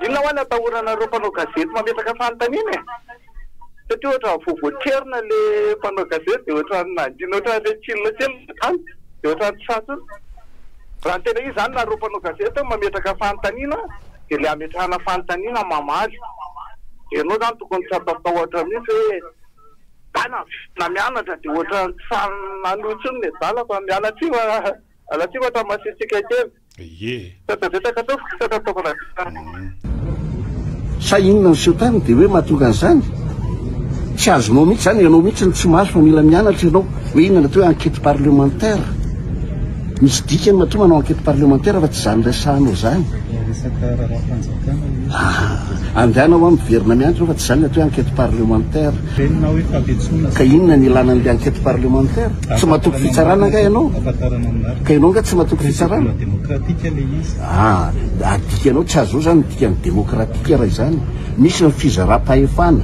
inona ho any atahorana mpanao gazety mametraka fanontaniana satria ohatra voavoaterina le mpanao gazety dia ohatra nandina ohatra le tsilona tany dia ohatra tsatsy raha tena izy zany na mpanao gazety mametraka fanontaniana dia le ametrahana fanontaniana mamaly ianao zany tokony tsy atatahotra mihitsy hoe na mianatra dia ohatra nanotsiny le dala fa miala alatsia tamasitsika kely tatavetaka ataoko sa inona ny seho-tany dia hoe mahatonga an'izany tsy azonao mihitsy zany ianao mihitsy ny tsy mahazo fa mila mianatra ianao hoe inona natao hoe enquête parlementaire misy dikany matoa manao enquête parlementaire fa tsy zany resahanao zany andehanao a miverina mianatra fa tsy zany natao hoe enquête parlementaire ka inona ny ilana n'le enquête parlementaire tsy mahatoky fitsarana nga ianao ka ianao nga tsy mahatoky fitsarana dikanao tsy azo zany dikany demokratika raha izany misy ny fizaram-pahefana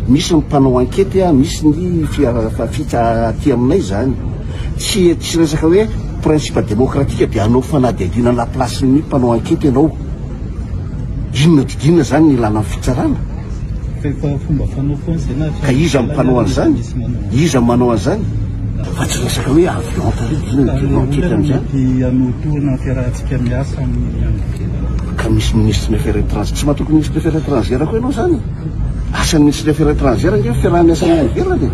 misy ny mpanao enquête misy ny fitsa aty aminay zany tsy resaka hoe principe démocratique dia anao fanadihadina la place ny mpanao enquête ianao inona didinina zany ny ilana fitsarana ka iza mpanao an'izany iza manao an'izany fa tsy resaka hoe avion enquête am'izany ka misy ministre affaires étrangères tsy mahatoky ministre affaires étrangères koa ianao zany asan'ny ministre affaires étrangères nge fiaraha-miasany any ivelany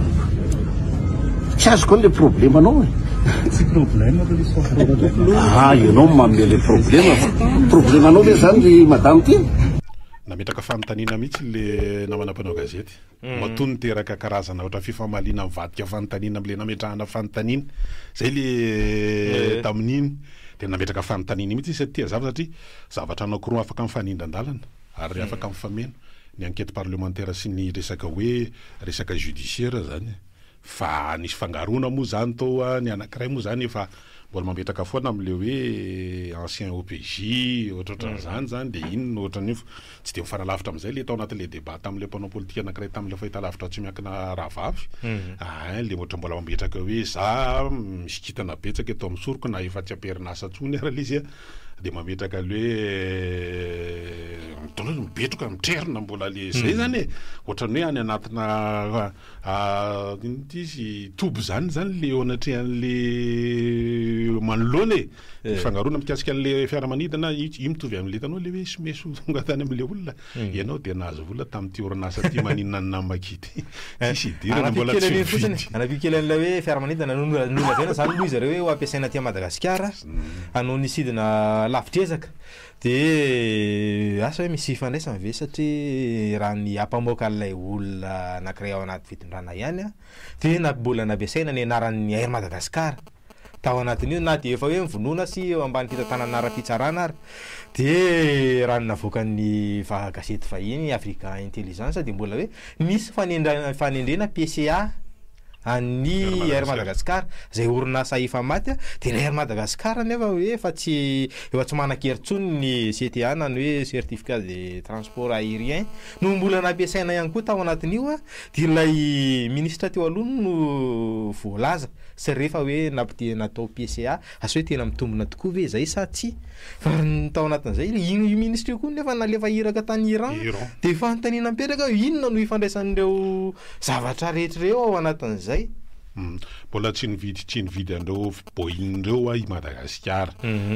tsy azo koa le problème anao ianao manome le problème anao le zany le madame ty nametraka fanontaniana mihitsy le namana mpanao gazety matony teraka karazana ohatra fifamaliana mivadika fanontaniana amle nametrahana fanontaniana zay le tamin'iny dia nametraka fanontaniana mihitsy satria zavatra anakoroa afaka mifanindran-dalana ary afaka mifameno ny enquête parlementaire sy ny resaka hoe resaka judiciaire zany fa nisy fangarona moa zany tao ny anankiray moa zany efa mbola mametraka foana amle hoe ancien OPJ ohatrohatra zany dia inona ohatran'io tsy dia mifanalavitra amin'izay le tao anatin'le débat tam'le mpanao politika anankiray tam'le fahita lavitra tsy miankina rahavavy le ohatra mbola mametraka hoe za misy kitana betsaka eto amin'ny soroko na efa tsy amperinasa tsony ara le izy dia mametraka le hoe mibetroka mitrerina mbola le zay zany ohatran'ny hoe any anatina izy tobo zany le ao anatrehan'le manoloana fangarona mikasika an'le fiaramanidina io mitovy amin'le hitanao le hoe someso tonga tany amin'le olona ianao dia nahazo vola tamin'ity orinasa ty maninona ny namakity tsisy idirana mbola tsy vidy anapikely an'ilay hoe fiaramanidina nonavena zany loha izy reo hoe ho ampiasaina ty Madagasikara hanao nisidina lavitrezaka dia asa hoe misy ifandraisana ve satria raha ny ampamoaka an'ilay olona anankiray ao anaty fitondrana ihany dia na mbola nampiasaina ny anaran'ny Air Madagasikara tao anatin'io na dia efa hoe mivonona sy eo ambany fitantanana ara-pitsarana ary dia raha ny navoakan'ny gazety vahiny Africa Intelligence dia mbola hoe misy fanendrena PCA any Air Madagasikara zay orinasa efa maty dia ny Air Madagasikara nefa hoe efa tsy manan-kery-tsony ny CTA na ny hoe certificat de transport aérien no mbola nampiasaina ihany koa tao anatin'io dia ilay ministra teo aloha no voalaza sy rehefa hoe natao PCA asa hoe tena mitombona tokoa ve zay sa tsy fa tao anatin'izay io ministra io koa nefa nalefa iraka tany Iran dia fanontaniana mipetraka inona no ifandraisan'ireo zavatra rehetrareo ao anatin'izay mbola tsy nividy andreo Boeing reo i Madagasikara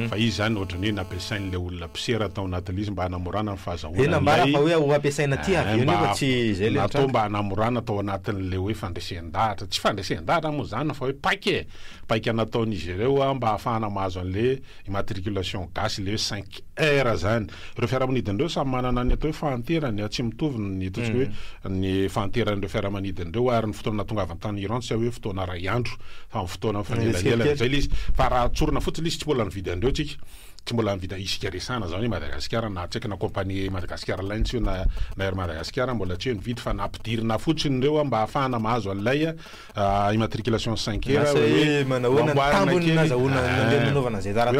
fa izy zany ohatrany hoe nampiasain'le olona mpisera tao anatin'izy mba hanamorana ny fahazahoananatao mba hanamorana tao anatin'le hoe fandresendahatra tsy fandresendahatra moa zany fa hoe paika nataon'izy ireo mba hahafahana mahazo an'le immatriculation gasy le hoe 5R zany ireo fiaramanidin'ireo samy manana ny atao hoe fahanterany tsy mitovy ny ataontsika hoe ny fahanteran'ireo fiaramanidin'ireo ary ny fotoana tonga avy an-tany Iran tsy hoe fotoana ray andro fa amin'ny fotoana fanelaela zay le izy fa raha tsorona fotsiny izy tsy mbola nividy andreo tsika tsy mbola nividy isika resana zany hoe Madagasikara na tsika na compagnie Madagasikara Line tsy na Air Madagasikara mbola tsy hoe nividy fa nampidirina fotsiny ireo mba hahafahana mahazo an'ilay immatriculation 5R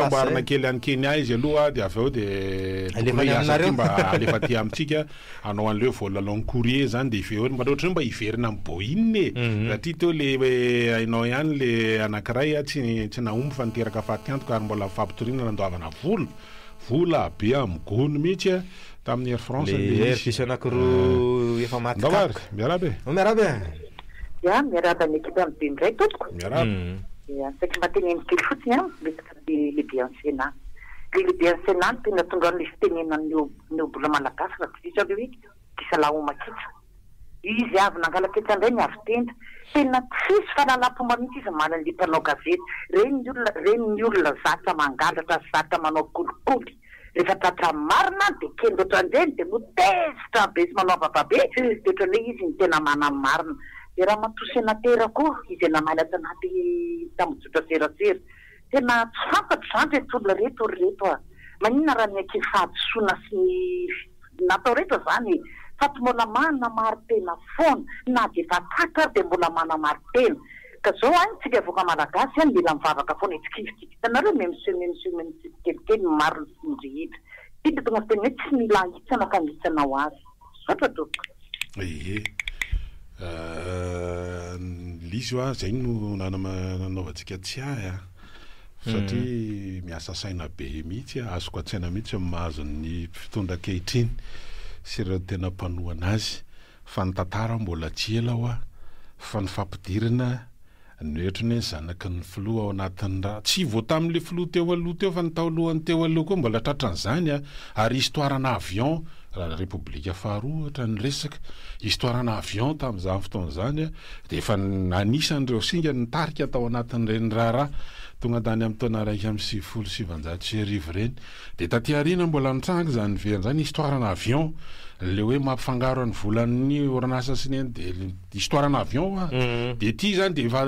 amboarina kely any Kenya izy aloha dia avy eo dia mba alefa ty amintsika anao an'le vol long courrier zany dia iveo mba ohatra mba iverina amin'ny Boeing satria teo le ainao ihany le anankiray tsy nahomby fa niteraka fahatiantoka ary mbola fampitoriana nandoavana vola vola be amigony mihitsy tamin'ny Air France le piso anankiroa efa maty ndavary miarabe miarabe ya miaraba ny ekipa amin'ny be ndray tompoko miaraba saky mbateneny kely fotsiny resaka lehibe ansena lehibe ansena tena tonga an'le fitenena neobola malagasy raha tsisa le hoe kisalaomakitsa izy avy nangalaketsa indray ny avy tenda tena tsisy fahalalam-pomba mihitsy izy manan'le mpanao gazety reny ny olona zatra mangalatra zatra manao kolikoly rehefa tratra marina de kendo ohatrandreny de motezitra be sy manao avabe de ohatran'le izy ny tena manamarina de raha matosenatera koa izy namana tanaty tamojotra serasera tena tsy fantatro zany reto olona reto reto maninona raha ny akefahadosoana sy natao reto zany faty mbola mana mari-tena foana na de fataka de mbola mana mari-tena ka zao tsika avoaka malagasy mila mivavaka foana itsikivitsika hitanareo memiseo kelikely marina sy midrehitra ity tonga tena hoe tsy mila hitsana ka mihitsana ho azy satra tompoko lizy zay no nanaovantsika tsy ahy satria miasa saina be mihitsy azoko atsaina mihitsy mahazo ny fitondra kehitriny sy ireo tena mpanohana azy fa ny tantara mbola tsy ela ho fa ny fampidirana ny ohatrany hoe zanaky ny filoha ao anatin'ny raha tsy vo tamin'le filoha teo aloha teo fa ny taolohany teo aloha koa mbola tratran'izany ary histoirana avion raha Repoblika faharoa ohatra ny resaka histoirana avion tamin'izany fotoan'izany de efa anisan'ireo singa nitarika tao anatin'ireny raharaha tonga tany amin'ny taona raiky amin'ny 770 reny de taty aoriana mbola nitrangy zany veriny zany histoirana avion le hoe mampifangaro ny volan'ny orinasa sy ny de histoirana avion de ty zany de efa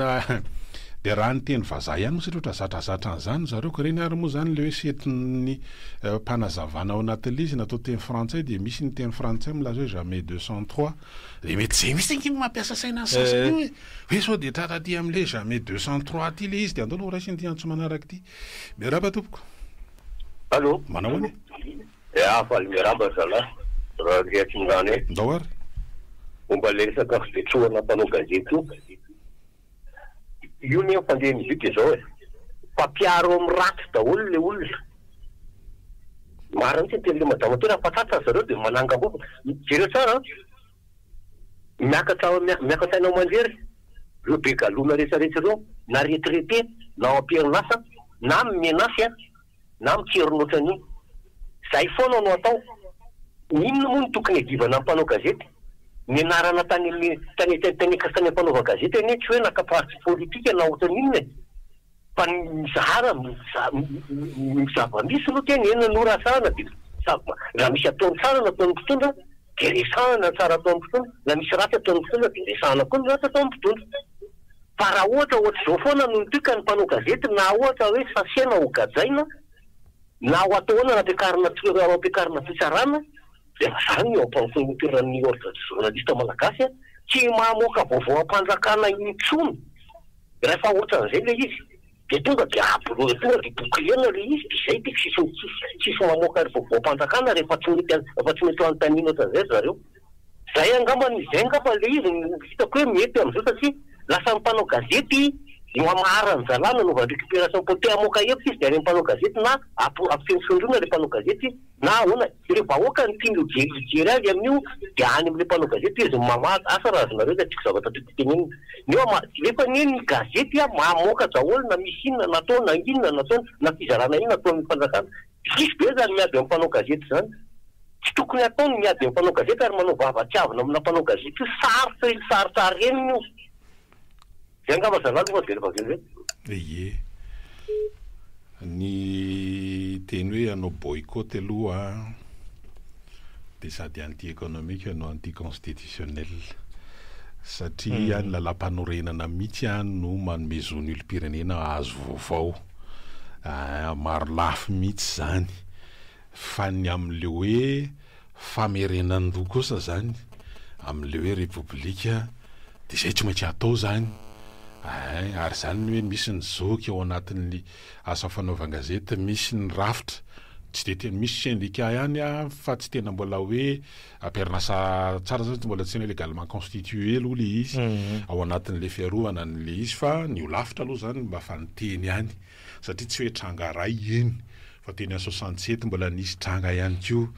de raha ny teny vazaha ihany satria ohatra zatrazatra an'izany zareo ko reny ary moa zany le hoe setin'ny mpanazavana ao anatin'le izy natao teny frantsay de misy ny teny frantsay milaza hoe jamais 203 de mety zay misy teny mampiasa saina sasany hoe sao de traraty am'le jamais 203 ty le izy de andao aloha raisiny ty antso manaraky ty miaraba tompoko allo manao any faly miaraba zala raha riatsindrany ndao ary momba le resaka fivetroana mpanao gazety io ny fandeha mizika zao fampiaro amin'ny ratsy daholo le olona marina tsy tele madama tena fatatra zareo de manangam-bova jereo tsara miaka sainao manjery reo be galona rehetrarehetra reo na retraité na ampierinasa na menasy na mitserin'ohatran'iny zay foana no atao inona moa ny tokony adivana mpanao gazety ny anarana tany mpanaova gazety ane tsy hoe nakaparty politika na ohatran'inona fa mizahara mizava-misy no tena ena norasana de raha misy ataony tsara na ataon'ny mpitondra de resahana tsara ataon'ny mpitondra na misy ratsy ataon'ny mpitondra de resahana koa ny ratsy ataon'ny mpitondra fa raha ohatra zao foana no nitoka ny mpanao gazety na ohatra hoe sasiana ho gajaina na ho ataona nampiakarina fitsarana de zany eo ampamfon'oteran'ny ordre journaliste malagasy tsy mamoaka vaovao ampanjakana intsony rehefa ohatran'izay le izy de tonga de tonga de bokliana le izy de zay tiky sisy mamoaka vaovao ampanjakana rehefa tsy mety antanina ohatran'izay zareo zay angamba le izy hitako hoe mety am'izao satria lasa mpanao gazety io amaharany zalana nova récupération po te amoaka hevitra izy de ary mpanao gazety na ampifenisondrona le mpanao gazety na ona rehefa vahoaka ny tiany jery azy amin'io de any am'le mpanao gazety izy mamaty asa raha zareo de tiky zavatra titenenina rehefa neny gazety mamoaka daholo na misy inona natao na inona natao na fizarana iny natao amin'ny fanjakana sisy be zany miady amin'ny mpanao gazety zany tsy tokony ataony miady amin'ny mpanao gazety ary manao vavatsiavina amina mpanao gazety sarotra reniny io zay angamba zalady fa de rehefa ye ny teny hoe anao boycott aloha de sady anti-économique no anti-constitutionnel satria any lalam-panorenana mihitsy any no manome zon'olom-pirenena azo vaovao maro lafo mihitsy zany fa ny am'le hoe famerenan-doha kosa zany am'le hoe repoblika de zay tsy maintsy atao zany ary zany hoe misy ny zoky ao anatin'ny asa fanaovan-gazety misy ny rafitra tsy de tena misy syndicat ihany fa tsy tena mbola hoe ampiarinasa tsara zany mbola tsy légalement constitué aloha le izy ao anatin'le fiarovana n'le izy fa ny olafitra aloha zany mba fa niteny ihany satria tsy hoe trangaray eny fa teny 67 mbola nisy tranga ihany ko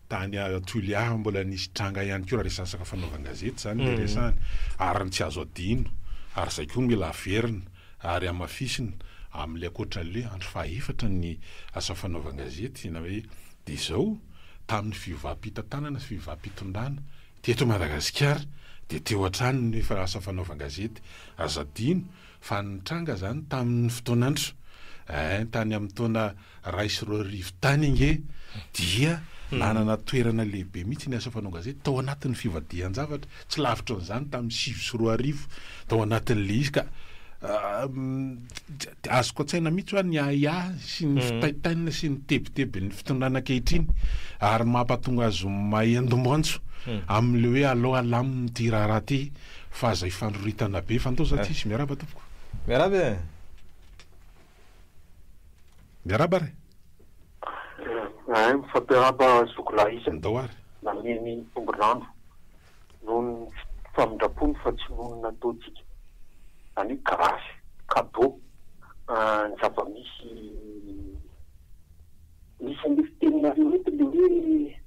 tany Toliaha mbola nisy tranga ihany ko raha resasaka fanaovan-gazety zany le resany ary tsy azo adino ary zay koa mila averina ary amafisina amin'le akoatran'le andro fahaefatra ny asa fanaovan-gazety na hoe de izao tamin'ny fivapita-tanana sy fivapitondana teto Madagasikara de teo an-trano ny asa fanaovan-gazety azo adino fa nitranga zany tamin'ny fotoanandro tany amin'ny taona 20 tany inge dia nanana toerana lehibe mihitsy ny asa fanaovan-gazety tao anatin'ny fivadihan-javatra tsy lavitra n'izany tamin'ny 7 tao anatin'le izy ka azoko an-tsaina mihitsy hoa ny aia sy ny fitaitaina sy ny tebiteby ny fitondrana ankehitriny ary mampatonga azo mahay andomboantso amin'le hoe aloha alaminy ty raharaha ty fa zay fandroritana be fantoza ty sy miaraba tompoko miaraba miaraba re mifampiaraba zokolahy isa ndao ary nameny tombolano noho ny famindrapony fa tsy noho ny nataotsika zany hoe grâce cadeau ny zava-misy misy ny fitenina mety le hoe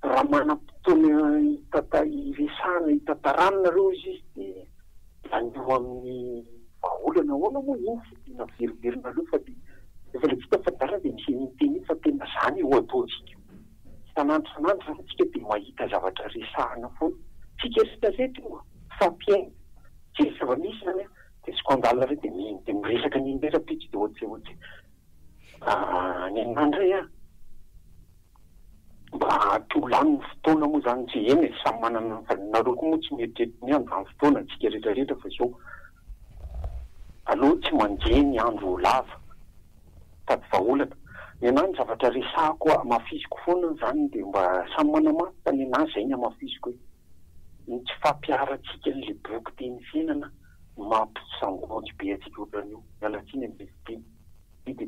raha manam-potoana hitatahiresana hitataranareo izy de anio amin'ny vahaolana hoana moa iny sy tena veriverina reo fa de efa le vita fatara de misy niteny fa tena zany io ataotsika sanandro zany tsika de mahita zavatra resahana foana tsika rehetrarehetra io fampiaina tsy zava-misy zany de scandale re de miresaka ny indera-pitsy de ohatsy ny andray mba tolany ny fotoana moa zany tsy eny samy manana nareo koa moa tsy mieritreritra ny andro amin'ny fotoana tsika rehetrarehetra fa zao aloha tsy manjeny andro lava tady vahaolana ny anahy ny zavatra resahako amafisiko foana zany de mba samy manamata ny anahy zay ny amafisiko hoe tsy fampiaratsika n'le boky teny fiainana mampisangotsy be atsika ohatran'io mialatsiny am'be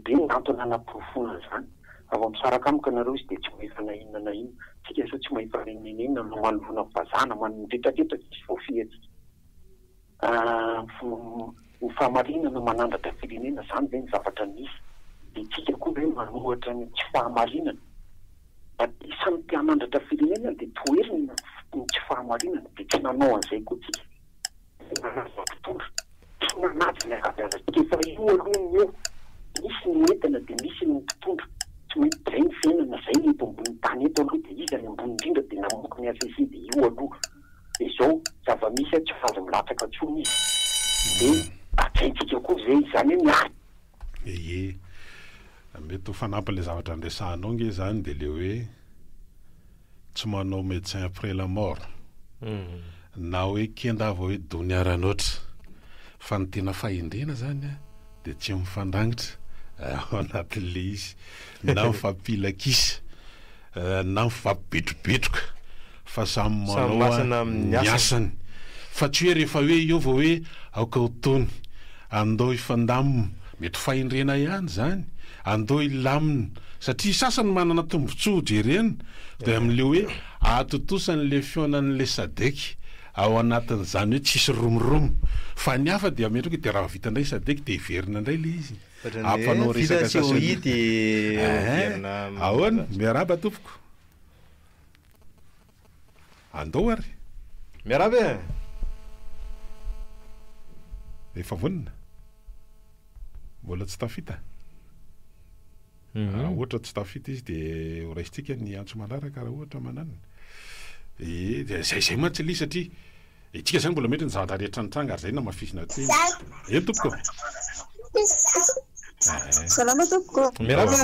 be nantona anaporofona zany avy amisaraka amika nareo izy de tsy mahefa na inona na inona tsika sao tsy mahefa inona no manovona vazana manretraretra tsy voafiatsika ny fahamarinana manandratra firenena zany zay ny zavatra nisy de tsika koa hoe manohatra ny tsy fahamarinana isan'ny mpianandratra firenena de toerina ny tsy fahamarinana de tsy nanao an'izay koa tsika mpitondra tsy nanaty ny akabiazantsika efa io alohany eo misy ny entana de misy ny mpitondra tsy mety zay ny fiainana zay ny eto ambony tany eto aloha de izy any ambony indrindra de namoky ny asa izy de io aloha de zao zava-misy tsy fazo milatsaka tsony izy de atsaintsika koa zay zany hoe miary ie mety ho fanampin'le zavatra andresahanao nge zany de le hoe tsy manao médecin après la mort na hoe kendava hoe dony aranoatra fa ny tena fahendrena zany de tsy mifandangitra ao anatin'le izy na mifampilakisa na mifampibetrobetroka fa samy manao miasany fa tsy hoe rehefa hoe eo vao hoe aoka hotony andao ifandamina mety fahendrena ihany zany andao ilamina satria sasany manana tombotsoa jerena de amin'le hoe atotosan'le fionan'le sadeky ao anatin'izany hoe tsisy romiromo fa ny hafa de ametraka de raha vita indray sadeky de iverina indray le izy ampanao resaka ahoana miaraba tompoko andao ary miaraba efa vonina mbola tsy tafita raha ohatra tsy tafita izy de horaisitsika ny antso manaraka raha ohatra mananina de zay ma tsy li satria itsika zany mbola mety ny zavatra rehetra nitranga ary zay na mafisina te eny tompoko salama tompoko miaraba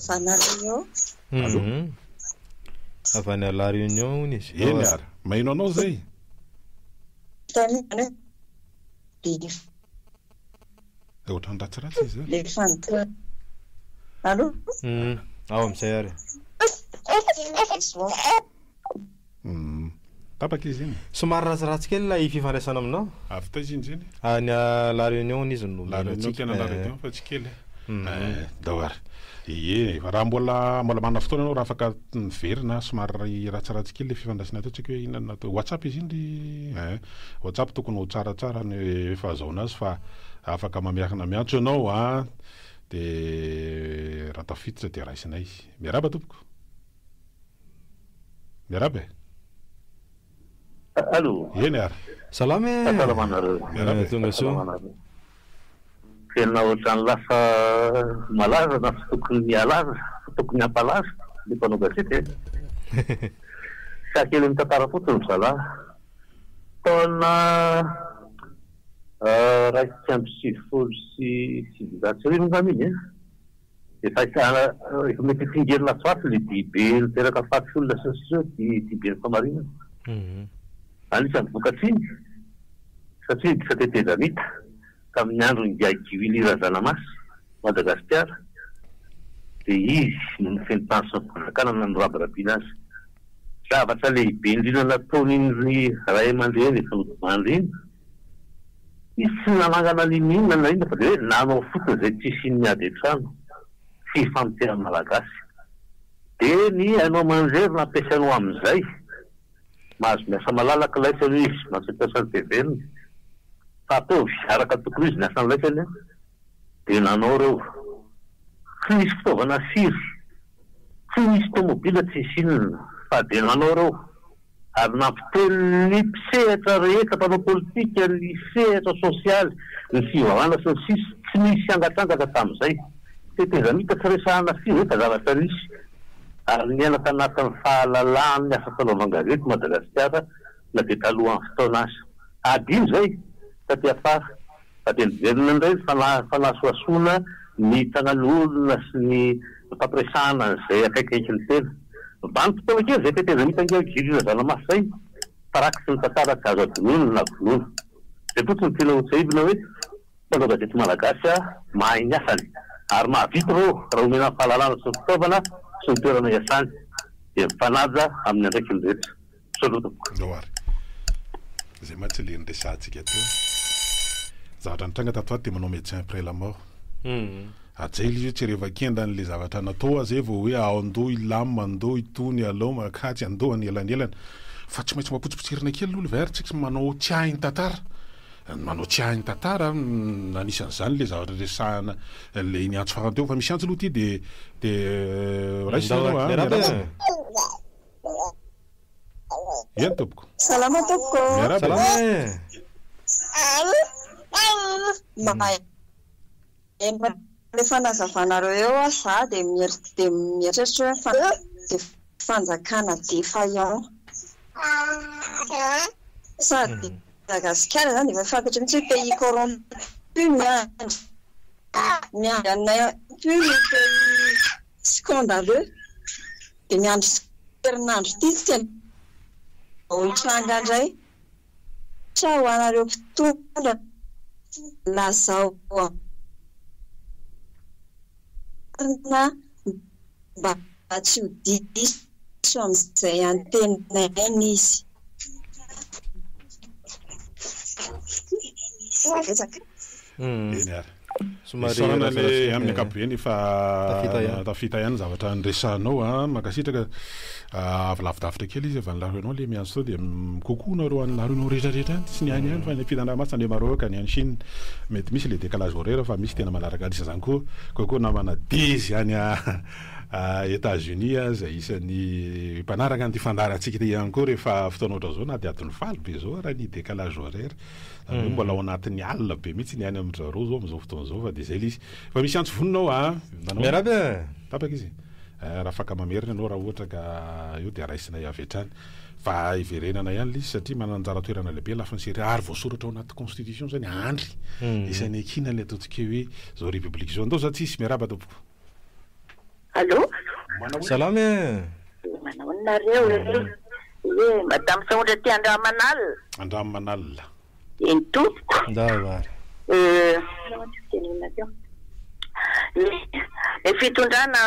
vana réunion avy any la réunion ony izy eny ary maino anao zay ohatrany ratsiratsy izy le fantoa allo ao am'izay ary tapaka izy iny somary ratsiratsy kely la fifandraisana aminao avy ta izy iny zany any la réunion izy no la réunion tena la réunion fa tsy kely dao ary ie raha mbola mana fotoana anao raha afaka miverina somary ratsiratsy kely le fifandraisana atao tsika hoe inona natao whatsapp izy iny WhatsApp tokony ho tsaratsara ny efa azaona azy fa afaka mamiakina miantso ianao a dia raha tafiditra dia raisinay miaraba tompoko miaraba allo eny ary salama salamanareo tonga so tena ohatrany lasa malaza na tsy tokony mialaza tokony hampalaza ny mpanao gazety sakely mitantara fotsiny zalahy taona raisy amby 7 family efa mety tingery lasoaty le dibe niteraka faty olona sasio dibe ny famarinana anisany vokatsiny satria bisa tetezanita tamin'ny andro ny diagivilira zanamasy Madagasikara dia izy no nifenitany sanakana ny rabirabiana azy zavatra lehibe indrindra nataon'iny ray aman-dreny efa notomandry iny izy tsy nanangana lininona na inona fa dia hoe nanao fotony izay tsisy iny miady an-trano fifampitena malagasy dia ny hainao aman-jery nampiasainao amin'izay mahazo miasa malalaka laisany izy mahazopiasany teveriny fa ataovy araka tokony izy miasany laisany dia nanao reo tsy misy fitaovana firy tsy misy tomobila tsisy inona fa dia nanao reo ary nampiteny ny mpisehatra rehetra mpanao politika ny sehatra sosialy ny fivavahana sy ny sisy tsy misy angatrangatra tamin'izay tetezamita tsy resahana firy rehetra zavatra nisy ary niainaka anatin'ny fahalalahany ny asa fanaovan-gazety Madagasikara na dia talohan'ny fotoana azy adino zay taty afara fa dia niverina indray fanasoasoana ny tanan'olona sy ny fampiresahana izay akaikaiky ny tena mbany fotoana kely zay tetezamita ngegirira zanamasy zay farakitsy ny tantara tsy azo adinono na vonono zay fotsiny tena hotsaivina hoe mpanao gazety malagasy mahay ny asany ary mahavita reo raha omena ny fahalalana sy ny fitaovana sy ny toerana iasany dia mifanaja amin'ny andraiky ny rehetra solotoko ary zay matsy le nresantsika teo zavatra nitranga tato aty dia manao médecin après la mort ajaily izy tsy rehefa kenda n'le zavatra natao zay vao hoe andoha ilamina andoha itony alao makatsy andoha ny elanelana fa tsy maintsy mampotsipotsirina kely olo vary tsika manao tsy ahiny tantara manao tsy ahiny tantara anisan'izany le zavatra resahana le niantso farany teo fa misy antso aloha ty dia raisina eny tompoko salama tompoko miaraba le fanazavanareo eo za dia mieritreritry hoe dia fanjakana defaillant sady Madagasikara zany efa fantatra mitsy hoe pays corrompu miandry aminay plus le pays scandaleux dia miandry herinandro ity tena olontranga indray sa ho anareo mpitondra lazao na mba tsy ho diso amin'izay antenainy izy eny ary sorana le amin'ny ankapobeny fa tafita ihany zavatra nresanao makasitraka avy lavidavitra kely izy avy nylaroanao le miantso tao dia kokoanareo any laroanao rehetrarehetra any tsy niany ihany fa ny fitandramasy ande Maroc ny any Chine mety misy le décalage horaire fa misy tena manaraka anisa zany kokoa namana dizy any États-Unis zay isan'ny mpanaraka ny fandarantsika ty ihany koa rehefa fotoana ohatra zao na dia adiny faly be zao raha ny décalage horaire mbola ao anatin'ny alina be mihitsy ny any amin'ny zareo zao am'izao fotoana zao fa dia zay izy fa misy antso voninao miaraba tapaka izy raha afaka mamerina anao raha ohatra ka io dia raisinay avy hatrany fa iverenana ihany l izy satria manana anjara toerana lehibe lafa ny sery ary voasoratra ao anaty constitution zany andry isan'ny akina le ataontsika hoe zao république zao andao za tsisy miaraba tompoko allo salama manao nareo madame saondra ty Andramanalina eny tompoko ndavary le fitondrana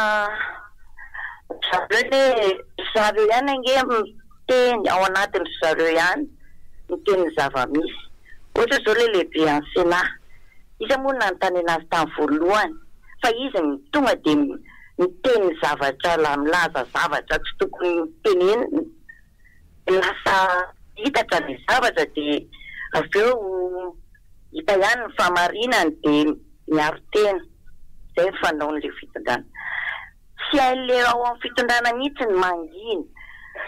zareo zareo ihany ange miteny ao anatin'ny zareo ihany miteny zava-misy ohatra zao le lehibe en Sénat izy moa nanontany anazy tamin'ny voalohany fa izy tonga dia miteny zavatra milaza zavatra tsy tokony teneny lasa hitatra ny zavatra dia avy eo hita ihany ny famarinany dia miaro tena zay ny fanaon'ilay fitondrana tsy hain'le ao amin'ny fitondrana mihitsy ny mangina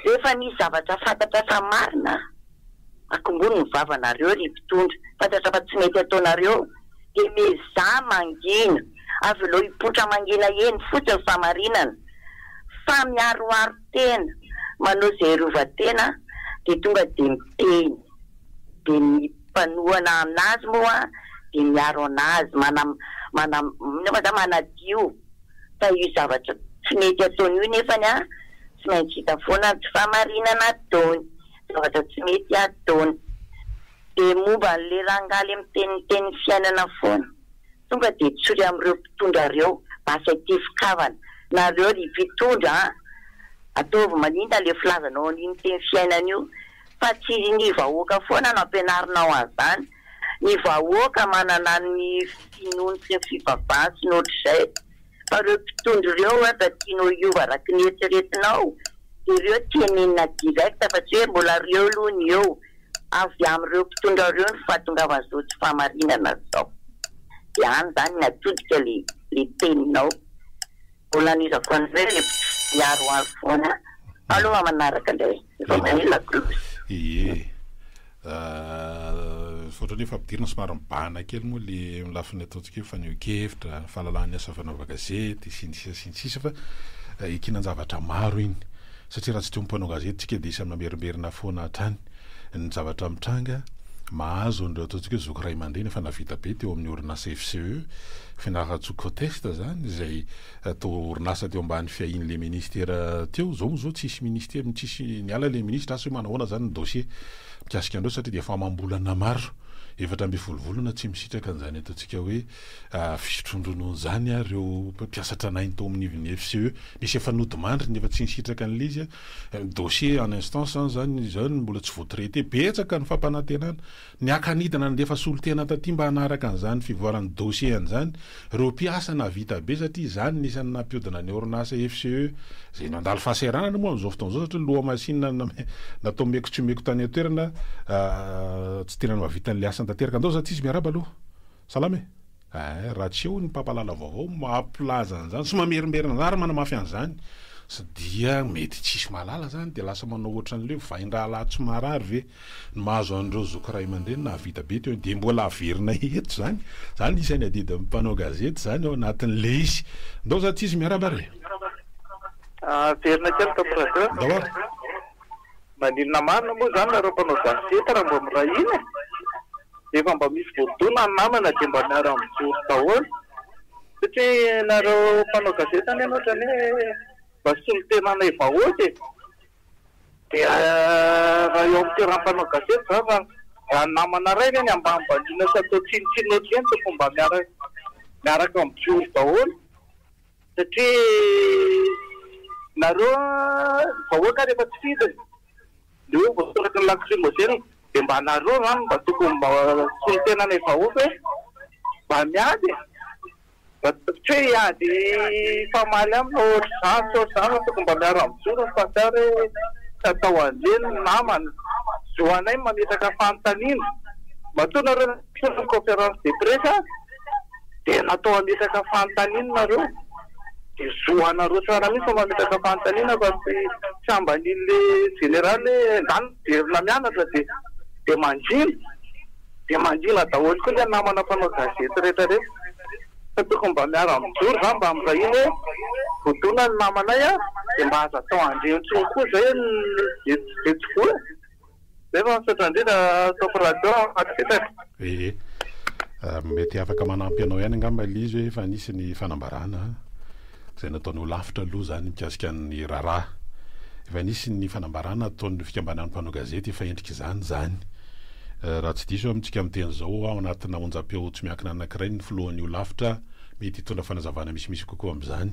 rehefa nisy zavatra fantatra fa marina akombony ny vavanareo ry mpitondra fantatra fa tsy mety ataonareo dia mezaha mangina avy elo hipotra mangina eny fotsiny famarinana fa miaroaro tena manao zay rova-tena dia tonga dia miteny dia mipanohana aminazy moa dia miaro anazy manadio fa io zavatra tsy mety ataony io nefany tsy maintsy hita foana tsy famarinana ataony zavatra tsy mety ataony dia momba n'le rangaly miteniteny fiainana foana tonga dia tsory amin'ireo mpitondra reo basa ity fikavana nareo ry mpitondra ataovy maninda le filazanao an'iny teny fiainana io fa tsy ny vahoaka foana no ampianarinao an'izany ny vahoaka manana ny finoany sy ny fivavahany sy nohatr'izay fa ireo mpitondra ireo efa tianao iova araky ny eritreretinao dia ireo tianenina direct fa tsy hoe mbola reo aloha ny eo avy amin'ireo mpitondra ireo ny fahatongavan'izao tsy fahamarinana zao dia any zany natodika le teninao mbola nizako an'izay le miaroaro foana aloha manaraka indray efa manila klosy fotrany efa ampidirina somary mibahana kely moa le milafiny ataontsika fa neo-kevitra fahalalany asa fanaova gazety sinsisa fa ikinan-javatra maro iny satria raha tsy tia mpanao gazety tsika dia isy amina merimberina foana hatrany ny zavatra mitranga mahazo an'ireo ataontsika hoe zoky ray aman-dreny efa navita be teo amin'ny orinasa FCE fianaratsoko testa zany izay atao orinasa teo ambany fiahin'le ministera teo zao zao tsisy ministera tsisy niala le ministra asy hoe manahoana zany ny dossier mikasika andreo satria dia efa mambolana maro 7 volana tsy misitraka an'izany ataontsika hoe fisotrondronoany zany reo mpiasatra nainy tao amin'iviny FCE misy efa nodimandry nefa tsy nisitraka an'le izy dossier en instance zany zany mbola tsy voatraité betsaka ny fampanantenana ny akanidina ndefa solotena taty mba hanaraka an'izany fivoaran'ny dossier an'izany reo mpiasa navita be satria zany nisany nampiodina ny orinasa FCE zay nandalo fahasahiranana moa amin'izao fotoana zao satria loha masinina natao meko tsy meko tany atoerana tsy tena mavita n'le asa tanteraka andao za tsisy miaraba aloha salame raha tsy eo ny mpampalala vaovao mampilaza an'izany sy mamerimberina an'izany ary manamafy an'izany dia mety tsisy malala zany dia lasa manao ohatran'le vaindraha latsy marary ve ny mahazo an'ireo zoky ray aman-dreny navita be teo dia mbola averina eto zany isany adida mpanao gazety zany ao anatin'le izy ndao za tsisy miaraba re averina kely tamporadeur ndao ary maninona marina moa zany nareo mpanao gazety raha mba mirahina efa mba misy voadona ny namana dia mba miara mijoro daholo satria nareo mpanao gazety any ohatrany hoe mba solitenana vahoaka dia raha eo amin'ny toeram-panao gazety za fa raha namana ray reny ambanimbaniana sy atao tsinotsinona ohatrany toko mba miaraka mijoro daholo satria nareo vahoaka rehefa tsy fidiny leo voasoraka ny lakrimogène dia mba nareo zany mba tokony mba solitenana vahoaka hoe mba miady tsy hoe hiady famaly amina ohatr'izany tokony mba miara mijoro fa tsary hoe tsy atao an'ireny ny namana zoanay mametraka fanontaniana matoa nareo ny conférence de presse dia natao hametraka fanontaniana nareo dia zoanareo tsara mihitsy fa mametraka fanontaniana fa tsy ambanin'le généraly zany derina mianatra dia manjina daholo koa le namana mpanao gazety rehetrarehetra fa tokony mba miara mijoro zany mba mirahiny hoe vodona ny namanay dia mba aza atao andrentsony koa zay zay tokoa zay fa misaotra indrindra topradeur atsitaka mety afaka manampy anao ihany angamba le izy hoe efa nisy ny fanambarana zay nataony olafitra aloha zany mikasika ny raharaha efa nisy ny fanambarana ataon'ny fikambanan'ny mpanao gazety efa endrika zany raha tsy diso amintsika miteny zao ao anatina onjam-peo tsy miankina anankiray ny filohan'ny olafitra mety hitondra fanazavana misimisy kokoa amin'izany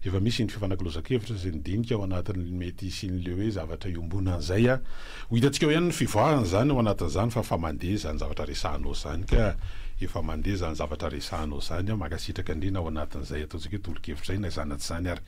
efa misy ny fifanakilozakevitra zay nidinika ao anatin'ny mety isin'le hoe zavatra iombona an'izay ho hitantsika ihany ny fivoahana zany ao anatin'izany fa mandeha zany zavatra resahanao zany ka efa mandeha zany zavatra resahanao zany makasitraka indrina ao anatin'izay ataontsika hoe tolo-kevitra zay na zanatsy zany ary